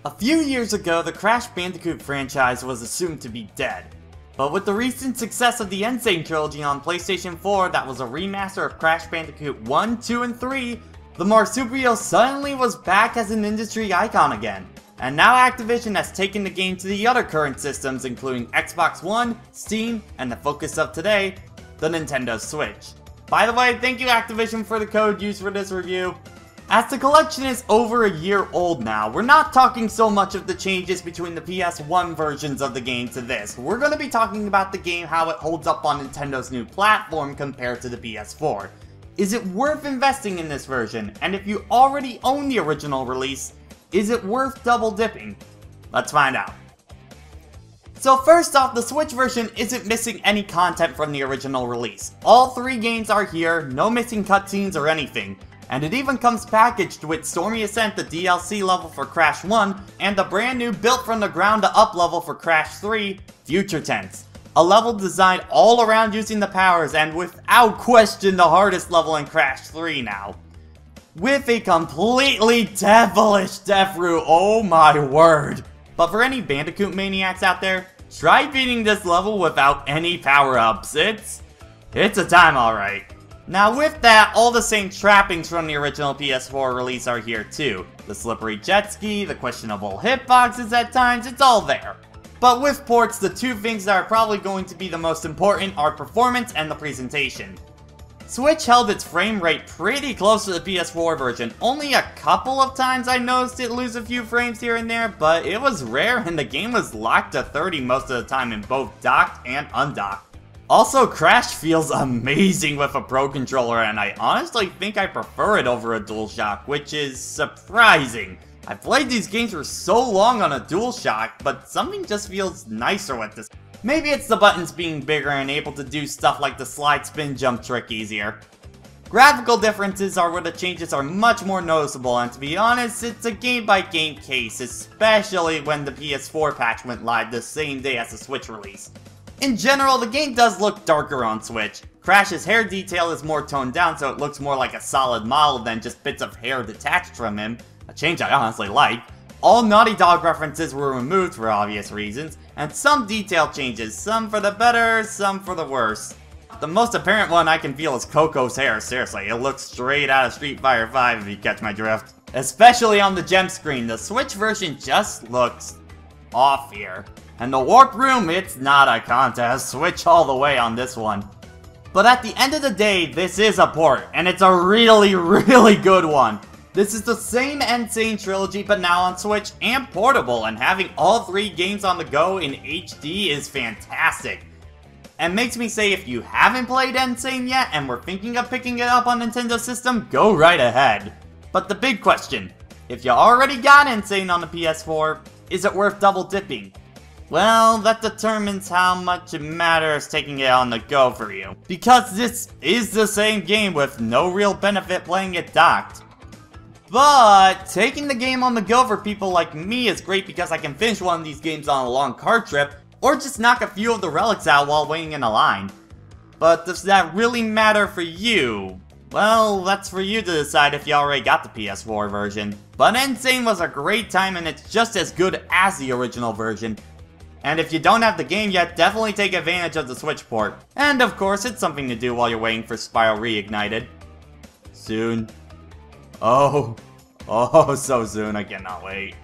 A few years ago, the Crash Bandicoot franchise was assumed to be dead. But with the recent success of the Sane Trilogy on PlayStation 4 that was a remaster of Crash Bandicoot 1, 2, and 3, the Marsupio suddenly was back as an industry icon again. And now Activision has taken the game to the other current systems including Xbox One, Steam, and the focus of today, the Nintendo Switch. By the way, thank you Activision for the code used for this review. As the collection is over a year old now, we're not talking so much of the changes between the PS1 versions of the game to this. We're going to be talking about the game, how it holds up on Nintendo's new platform compared to the PS4. Is it worth investing in this version? And if you already own the original release, is it worth double dipping? Let's find out. So first off, the Switch version isn't missing any content from the original release. All 3 games are here, no missing cutscenes or anything. And it even comes packaged with Stormy Ascent, the DLC level for Crash 1, and the brand new built from the ground up level for Crash 3, Future Tense. A level designed all around using the powers and without question the hardest level in Crash 3 now. With a completely devilish death route, oh my word. But for any Bandicoot maniacs out there, try beating this level without any power-ups. It's a time alright. Now with that, all the same trappings from the original PS4 release are here too. The slippery jet ski, the questionable hitboxes at times, it's all there. But with ports, the 2 things that are probably going to be the most important are performance and the presentation. Switch held its frame rate pretty close to the PS4 version. Only a couple of times I noticed it lose a few frames here and there, but it was rare and the game was locked to 30 most of the time in both docked and undocked. Also, Crash feels amazing with a Pro Controller, and I honestly think I prefer it over a DualShock, which is surprising. I've played these games for so long on a DualShock, but something just feels nicer with this. Maybe it's the buttons being bigger and able to do stuff like the slide spin jump trick easier. Graphical differences are where the changes are much more noticeable, and to be honest, it's a game-by-game case, especially when the PS4 patch went live the same day as the Switch release. In general, the game does look darker on Switch. Crash's hair detail is more toned down so it looks more like a solid model than just bits of hair detached from him, a change I honestly like. All Naughty Dog references were removed for obvious reasons, and some detail changes, some for the better, some for the worse. The most apparent one I can feel is Coco'S hair, seriously, it looks straight out of Street Fighter V if you catch my drift. Especially on the gem screen, the Switch version just looks off here. And the Warp Room, it's not a contest, Switch all the way on this one. But at the end of the day, this is a port, and it's a really, really good one. This is the same Sane Trilogy, but now on Switch and portable, and having all 3 games on the go in HD is fantastic. And makes me say if you haven't played Sane yet, and were thinking of picking it up on Nintendo system, go right ahead. But the big question, if you already got Sane on the PS4, is it worth double dipping? Well, that determines how much it matters taking it on the go for you. Because this is the same game with no real benefit playing it docked. But taking the game on the go for people like me is great because I can finish one of these games on a long car trip, or just knock a few of the relics out while waiting in a line. But does that really matter for you? Well, that's for you to decide if you already got the PS4 version. But Sane was a great time and it's just as good as the original version. And if you don't have the game yet, definitely take advantage of the Switch port. And of course, it's something to do while you're waiting for Spiral Reignited. Soon. Oh, so soon, I cannot wait.